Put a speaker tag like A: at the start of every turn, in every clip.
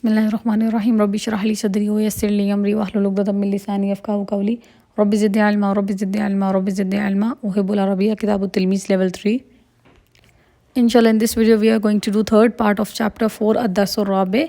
A: بسم الله الرحمن الرحيم. رب اشرح لي صدري ويسر لي أمري واحلل عقدة من لساني يفقهوا قولي. رب زدني علما رب زدني علما رب زدني علما. أحب العربية كتاب التلميذ level 3. Inshallah, in this video we are going to do third part of chapter 4 الدرس الرابع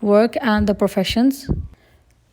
A: work and the professions.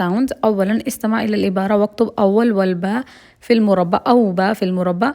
A: sounds. أولا استمع إلى العبارة واكتب أول والباء في المربع أو باء في المربع.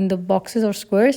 A: in the boxes or squares.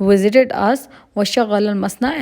A: visited us وشغل المصنع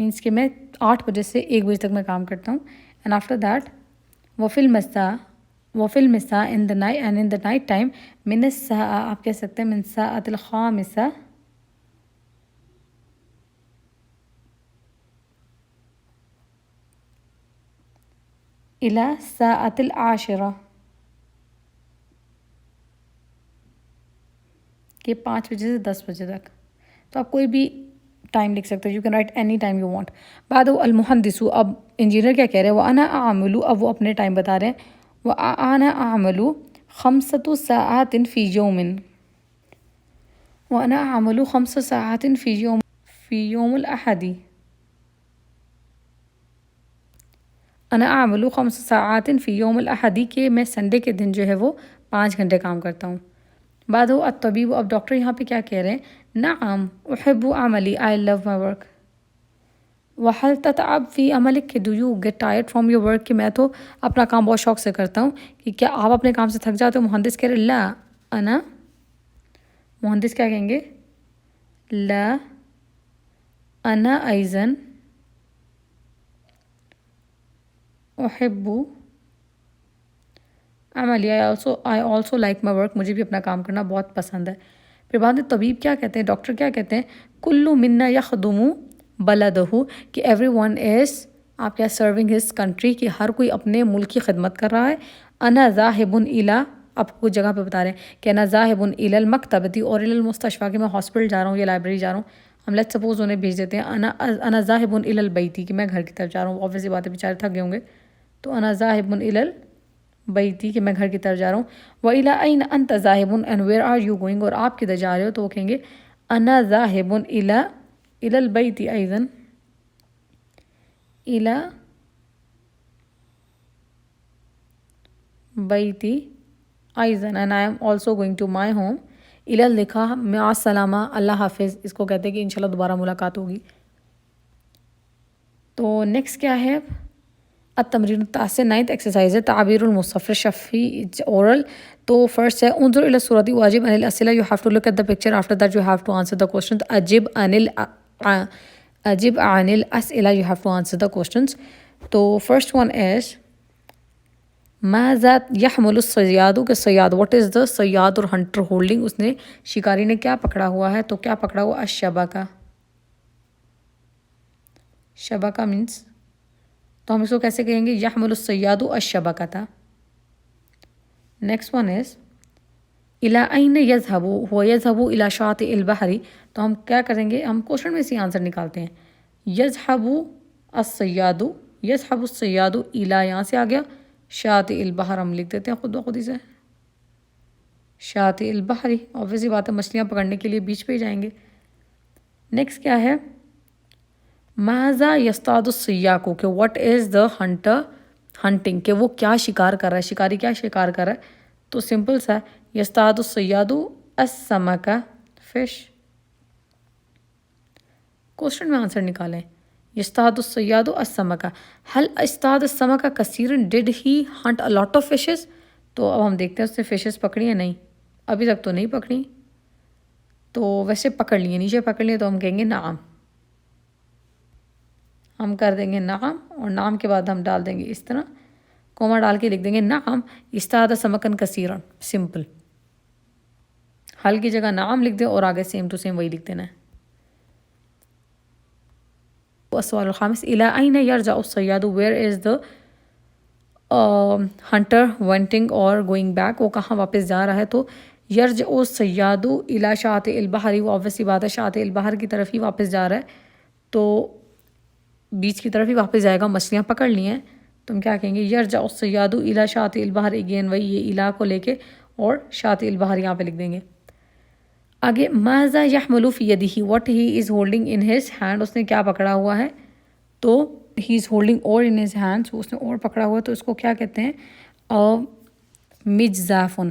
A: مینس کہ میں 8 بجے سے 1 بجے تک میں کام کرتا ہوں. اینڈ آفٹر دیٹ وفی المساء in the night and in the night time من الساعة آپ کہہ سکتے ہیں من الساعة الخامسة إلى الساعة العاشرة کہ 5 بجے سے 10 بجے تک. تو آپ کوئی بھی ٹائم لکھ سکتے ہیں. You can write any time you want. بعد المحدث اب انجینئر کیا کہہ رہے ہیں وأنا أعمل اب وہ اپنے ٹائم بتا رہے ہیں وأنا أعمل 5 ساعات في يوم وأنا أعمل 5 ساعات في يوم الأحد أنا أعمل 5 ساعات في يوم الأحد کہ میں سنڈے کے دن جو ہے وہ 5 گھنٹے کام کرتا ہوں. بعد الطبیب اب ڈاکٹر یہاں پہ کیا کہہ رہے ہیں نعم احب عملی I love my work. وحل تتعب فی عملک کہ do you get tired from your work کہ میں تو اپنا کام بہت شوق سے کرتا ہوں کہ کیا آپ اپنے کام سے تھک جاتے ہو. مہندس کہہ رہے لا انا مہندس کیا کہیں گے لا انا ایضا احب عملی I also like my work مجھے بھی اپنا کام کرنا بہت پسند ہے. پھر بعد میں طبیب کیا کہتے ہیں ڈاکٹر کیا کہتے ہیں کل منا یخدم بلدہ کہ ایوری ون از آپ کیا سرونگ ہز کنٹری کہ ہر کوئی اپنے ملک کی خدمت کر رہا ہے. انا ذاہب الی آپ کو جگہ پہ بتا رہے ہیں کہ انا ذاہب الی المکتبتی اور الی المستشفیٰ کہ میں ہاسپٹل جا رہا ہوں یا لائبریری جا رہا ہوں. ہم لیٹ سپوز انہیں بھیج دیتے ہیں انا ذاہب الی البیتی کہ میں گھر کی طرف جا رہا ہوں. آبویسلی باتیں بیچارے تھک گئے ہوں گے تو انا ذاہب الی البیتی کہ میں گھر کی طرف جا رہا ہوں. وَإِلَىٰ أَيْنَ أَنْتَ ذَاهِبٌ and where are you going اور آپ کدھر جا رہے ہو تو وہ کہیں گے انا ذاہب الی البیت ایضا الی بیتی ایضا and I am also going to my home. الی لکھا مع السلامہ اللہ حافظ اس کو کہتے ہیں کہ انشاءاللہ دوبارہ ملاقات ہوگی. تو نیکسٹ کیا ہے التمرین التاسع 9th ایکسرسائز ہے تعبیر المصفر شفی اورل. تو فرسٹ ہے انظر الی الصورۃ واجب عن الاسئلہ you have to look at the picture after that you have to answer the question اجب عن الاسئلہ you have to answer the questions. تو فرسٹ ون از ماذا یحمل الصیاد کہ صیاد واٹ از دا صیاد اور ہنٹر ہولڈنگ اس نے شکاری نے کیا پکڑا ہوا ہے تو کیا پکڑا ہوا الشبکہ. شبکہ مینس تو ہم اس کو کیسے کہیں گے یحمل الصیاد الشبکۃ. نیکسٹ ون از الی این یذهب هو یذهب الی شاطئ البحر تو ہم کیا کریں گے ہم کوشچن میں سے آنسر نکالتے ہیں. یذهب الصیاد یذهب الصیاد الی یہاں سے آ گیا شاطئ البحر ہم لکھ دیتے ہیں خود بخود ہی سے شاطئ البحر obviously بات ہے مچھلیاں پکڑنے کے لیے بیچ پہ ہی جائیں گے. نیکسٹ کیا ہے ماذا یصطاد السیاق کہ what is the Hunter hunting کہ وہ کیا شکار کر رہا ہے شکاری کیا شکار کر رہا ہے. تو سمپل سا یصطاد الصیاد السمک فش. کوشچن میں آنسر نکالیں یصطاد الصیاد السمک هل اصطاد السمک کثیرا ڈڈ ہی hint a lot of fishes. تو اب ہم دیکھتے ہیں اس نے فشز پکڑی ہیں نہیں ابھی تک تو نہیں پکڑی تو ویسے پکڑ لیے نیچے پکڑ لیے تو ہم کہیں گے نعم ہم کر دیں گے نعم اور نام کے بعد ہم ڈال دیں گے اس طرح کوما ڈال کے لکھ دیں گے نعم اصطاد سمکن کثیرا. سمپل حل کی جگہ نعم لکھ دیں اور آگے سیم ٹو سیم وہی لکھ دینا ہے. السؤال الخامس الی این یرجع الصیاد where is the hunter wanting or going back وہ کہاں واپس جا رہا ہے تو یرجع الصیاد الی شاطئ البحر وہ obviously بات ہے شاطئ البحر کی طرف ہی واپس جا رہا ہے تو بیچ کی طرف ہی واپس جائے گا مچھلیاں پکڑ لی ہیں تو ہم کیا کہیں گے یرجع الصیاد الی شاطئ البحر اگین وہی یہ الی کو لے کے اور شاطئ البحر یہاں پہ لکھ دیں گے. آگے ماذا یحمل فی یدہ what he is holding in his hand اس نے کیا پکڑا ہوا ہے تو ہی از ہولڈنگ اور ان ہز ہینڈ اس نے اور پکڑا ہوا ہے تو اس کو کیا کہتے ہیں مجزافن.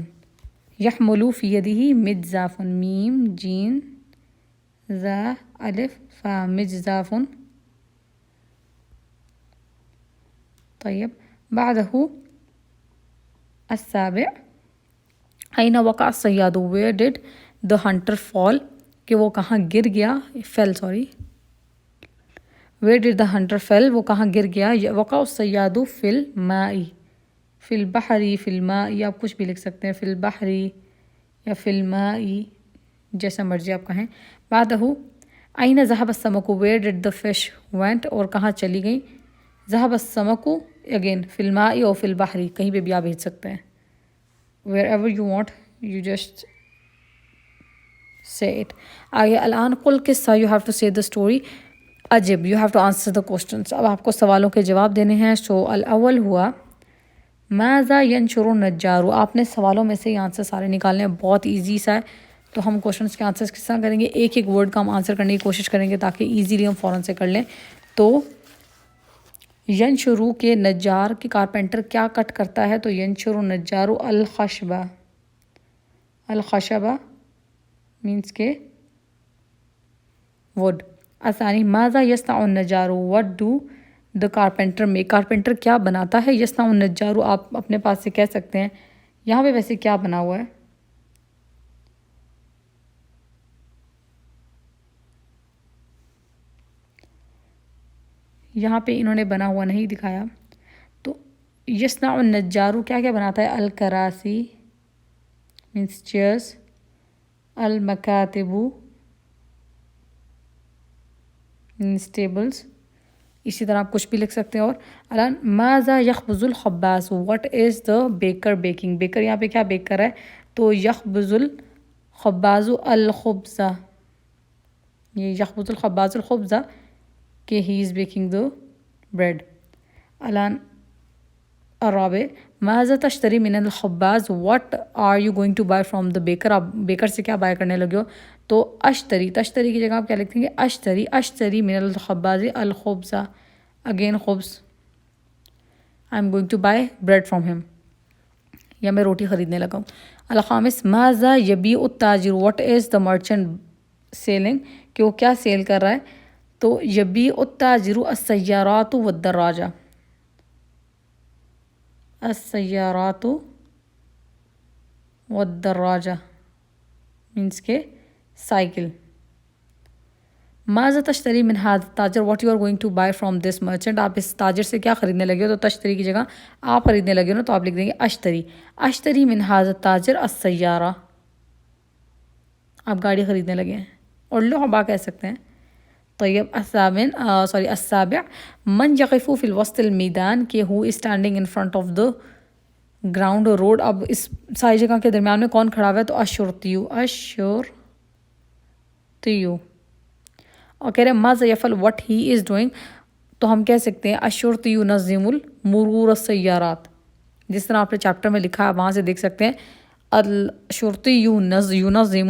A: یحمل فی یدہ مجزافن میم جیم ذا الف فا مجزافن. طيب بعده السابع أين وقع الصياد where did the hunter fall کہ وہ کہاں گر گیا fell sorry Where did the hunter fell? وہ کہاں گر گیا. وقع الصیاد فی الماء. فی البحری فی الماء آپ کچھ بھی لکھ سکتے ہیں. فی البحری یا فی الماء جیسا مرضی آپ کہیں. بعدہ این ذهب السمک. Where did the fish went? اور کہاں چلی گئی. ذهب السمک اگین فی الماء اور فی البحری کہیں پہ بھی آپ بھیج سکتے ہیں. Wherever you want you just say it. آگے الان قل قصہ. You have to say the story. عجب. You have to answer the questions. اب آپ کو سوالوں کے جواب دینے ہیں. سو الاول ہوا ماذا ینشر النجار. آپ نے سوالوں میں سے یہ آنسر سارے نکالنے ہیں. بہت ایزی سا ہے. تو ہم کوشچنس کے آنسرس کس طرح کریں گے. ایک ایک ورڈ کا ہم آنسر کرنے کی کوشش کریں گے تاکہ ایزیلی ہم فوراً سے کر لیں. تو ینشرو کے نجار کے کارپینٹر کیا کٹ کرتا ہے. تو ینشر النجار الخشبہ. الخشبہ مینس کے وڈ. آسانی ماذا یصنع النجار. What do the carpenter make. Carpenter کیا بناتا ہے. یصنع النجار آپ اپنے پاس سے کہہ سکتے ہیں. یہاں پہ ویسے کیا بنا ہوا ہے. یہاں پہ انہوں نے بنا ہوا نہیں دکھایا. تو یصنع النجار کیا کیا بناتا ہے. الکراسی مینس چیئرس. المکاتب مینس ٹیبلس. اسی طرح آپ کچھ بھی لکھ سکتے ہیں. اور الان ماذا یخبز الخباز. What is the baker baking. Baker یہاں پہ کیا بیک کر رہا ہے. تو یخبز الخباز الخبز. یہ یخبز الخباز الخبز کہ ہی از بیکنگ دا بریڈ. الان الرابع ماذا تشتری من الخباز. What are you going to buy from the baker. آپ بیکر سے کیا بائی کرنے لگے ہو. تو اشتری. تشتری کی جگہ آپ کیا لکھیں گے. اشتری. اشتری من الخباز الخبز. اگین خبز. I am going to buy bread from him. یا میں روٹی خریدنے لگا ہوں. الخامس ماذا یبیع التاجر. What is the merchant selling. کہ وہ کیا سیل کر رہا ہے. تو یبیع التاجر السیارات والدراجہ. السیارات والدراجہ مینس کے سائیکل. ماذا تشتری من هذا التاجر. what you are going to buy from this merchant. آپ اس تاجر سے کیا خریدنے لگے ہو. تو تشتری کی جگہ آپ خریدنے لگے ہو نا تو آپ لکھ دیں گے اشتری. اشتری من هذا التاجر السیارہ. آپ گاڑی خریدنے لگے ہیں. اور لعبہ کہہ سکتے ہیں. طیب السابع من یقف فی الوسط المیدان. کہ who is standing in front of the ground or road. اب اس ساری جگہ کے درمیان میں کون کھڑا ہوا ہے. تو الشرطیو. الشرطیو. اور کہہ رہے ہیں ماذا یفعل. what he is doing. تو ہم کہہ سکتے ہیں الشرطی ینظم المرور السیارات. جس طرح آپ نے چیپٹر میں لکھا ہے وہاں سے دیکھ سکتے ہیں الشرطی ینظم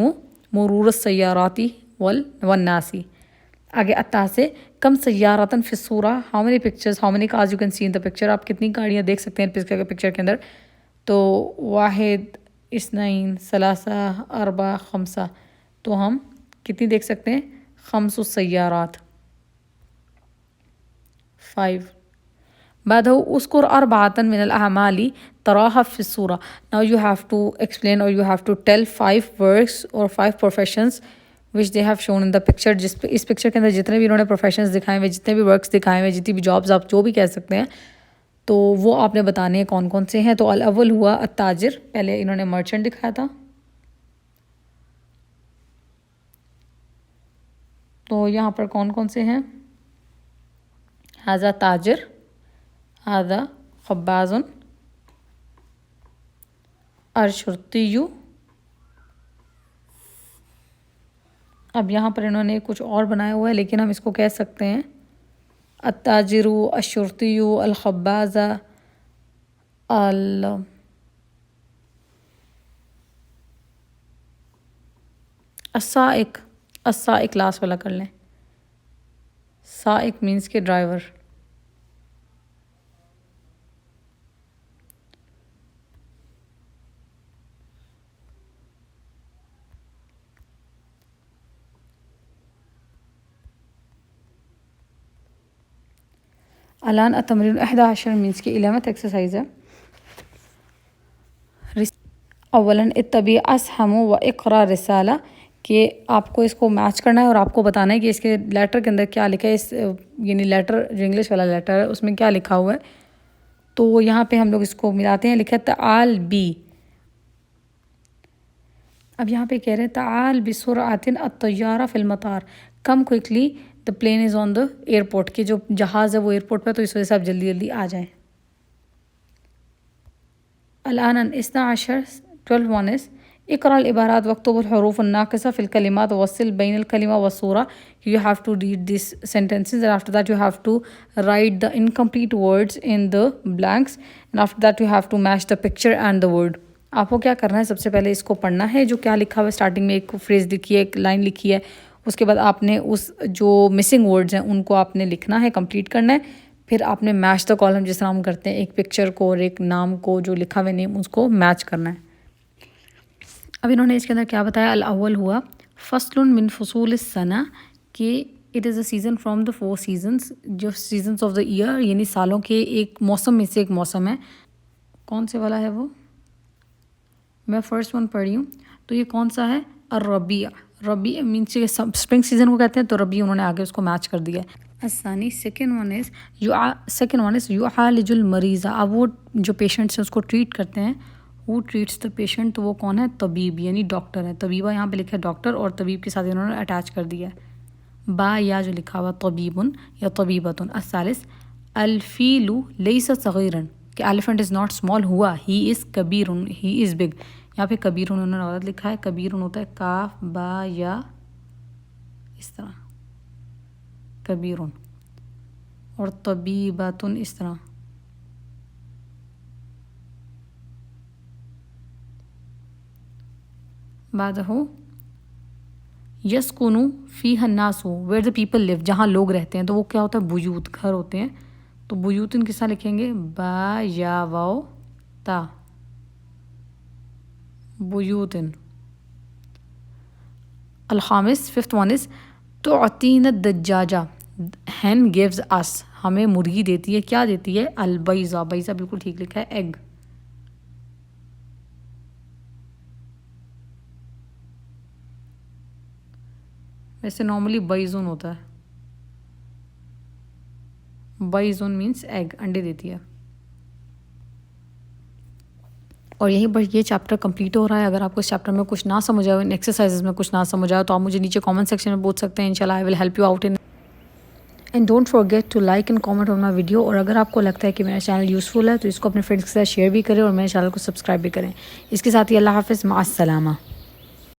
A: مرور السیارات والناسی. آگے التاسع کم سیارتاً فی الصورہ. How many pictures. How many cars you can see in the picture. آپ کتنی گاڑیاں دیکھ سکتے ہیں پکچر کے اندر. تو واحد اثنین ثلاثہ اربع خمسہ. تو ہم کتنی دیکھ سکتے ہیں. خمس السیارات 5. بعدہ اذکر اربعۃ من الاعمال تراها فی الصورہ. Now you have to explain or you have to tell 5 works or 5 professions which they have shown in the picture. اس پکچر کے اندر جتنے بھی انہوں نے پروفیشنز دکھائے ہوئے, جتنے بھی ورکس دکھائے ہوئے, جتنی بھی جابز آپ جو بھی کہہ سکتے ہیں, تو وہ آپ نے بتانے ہیں کون کون سے ہیں. تو الاول ہوا التاجر. پہلے انہوں نے مرچنٹ دکھایا تھا. تو یہاں پر کون کون سے ہیں. ھذا تاجر, ھذا خباز, الشرطی. اب یہاں پر انہوں نے کچھ اور بنایا ہوا ہے لیکن ہم اس کو کہہ سکتے ہیں التاجر, الشرطی, الخباز, السائق. السائق لاسٹ والا کر لیں. سائق مینس کے ڈرائیور. الان التمرین 11 مینس کی 11th ایکسرسائز ہے. اولا اتبع اسہم و اقرا رسالہ. کہ آپ کو اس کو میچ کرنا ہے اور آپ کو بتانا ہے کہ اس کے لیٹر کے اندر کیا لکھا ہے، اس یعنی لیٹر جو انگلش والا لیٹر ہے اس میں کیا لکھا ہوا ہے. تو یہاں پہ ہم لوگ اس کو ملاتے ہیں. لکھا ہے تعال بی. اب یہاں پہ کہہ رہے ہیں تعال بسرعۃ الطیارہ فی المطار، come quickly the plane is on the airport, کہ جو جہاز ہے وہ ایئرپورٹ پہ، تو اس وجہ سے آپ جلدی جلدی آ جائیں. الآن 12 12 اقرأ العبارات واكتب الحروف الناقصة في الكلمات ووصل بين الكلمة والصورة. You have to read these sentences and after that you have to write the incomplete words in the blanks and after that you have to match the picture and the word. آپ کو کیا کرنا ہے، سب سے پہلے اس کو پڑھنا ہے جو کیا لکھا ہوا ہے. اسٹارٹنگ میں ایک فریز لکھی ہے، ایک لائن لکھی ہے، اس کے بعد آپ نے اس جو مسنگ ورڈز ہیں ان کو آپ نے لکھنا ہے، کمپلیٹ کرنا ہے. پھر آپ نے میچ دا کالم، جس طرح ہم کرتے ہیں ایک پکچر کو اور ایک نام کو جو لکھا ہوئے نیم اس کو میچ کرنا ہے. اب انہوں نے اس کے اندر کیا بتایا. الاول ہوا فصل من فصول السنہ، کہ it is a season from the 4 seasons, جو سیزنس آف دا ایئر یعنی سالوں کے ایک موسم میں سے ایک موسم ہے. کون سے والا ہے وہ، میں فرسٹ ون پڑھ رہی ہوں. تو یہ کون سا ہے، الربیع. ربیع مینس اسپرنگ سیزن کو کہتے ہیں، تو ربیع انہوں نے آگے اس کو میچ کر دیا ہے. الثانی سیکنڈ ون از یعالج المریض. اب وہ جو پیشنٹس ہیں اس کو ٹریٹ کرتے ہیں. ہو ٹریٹس دا پیشنٹ، تو وہ کون ہے، طبیب یعنی ڈاکٹر ہے. طبیبہ یہاں پہ لکھا ہے ڈاکٹر، اور طبیب کے ساتھ انہوں نے اٹیچ کر دیا ہے با یا جو لکھا ہوا طبیب یا طبیبۃ. الثالث الفیل لیس صغیرا، کہ ایلیفنٹ از ناٹ اسمال، ہوا ہی از کبیر، ہی از بگ. یہاں پہ کبیر انہوں نے غلط لکھا ہے. کبیر ہوتا ہے کاف با یا اس طرح کبیر، اور طبیبۃ اس طرح. بعدہ یسکن فیہ الناس، ویئر دا پیپل لیو، جہاں لوگ رہتے ہیں. تو وہ کیا ہوتا ہے، بیوت، گھر ہوتے ہیں. تو بیوتن کس طرح لکھیں گے، با یا واو تا، بیوتن. الخامس ففتھ ون از تعطین الدجاجہ، ہین گیوز اس، ہمیں مرغی دیتی ہے. کیا دیتی ہے، البیضہ. بیضہ بالکل ٹھیک لکھا ہے، ایگ. ویسے نارملی بیضن ہوتا ہے، بیضن مینس ایگ، انڈے دیتی ہے. اور یہیں پر یہ چیپٹر کمپلیٹ ہو رہا ہے. اگر آپ کو اس چیپٹر میں کچھ نہ سمجھ آئے، ان ایکسرسائزز میں کچھ نہ سمجھ آئے، تو آپ مجھے نیچے کامنٹ سیکشن میں پوچھ سکتے ہیں. انشاءاللہ I will help you out in. And don't forget to like and comment on my video. اور اگر آپ کو لگتا ہے کہ میرا چینل یوزفل ہے تو اس کو اپنے فرینڈس کے ساتھ شیئر بھی کریں اور میرے چینل کو سبسکرائب بھی کریں. اس کے ساتھ ہی اللہ حافظ، مع السلامہ.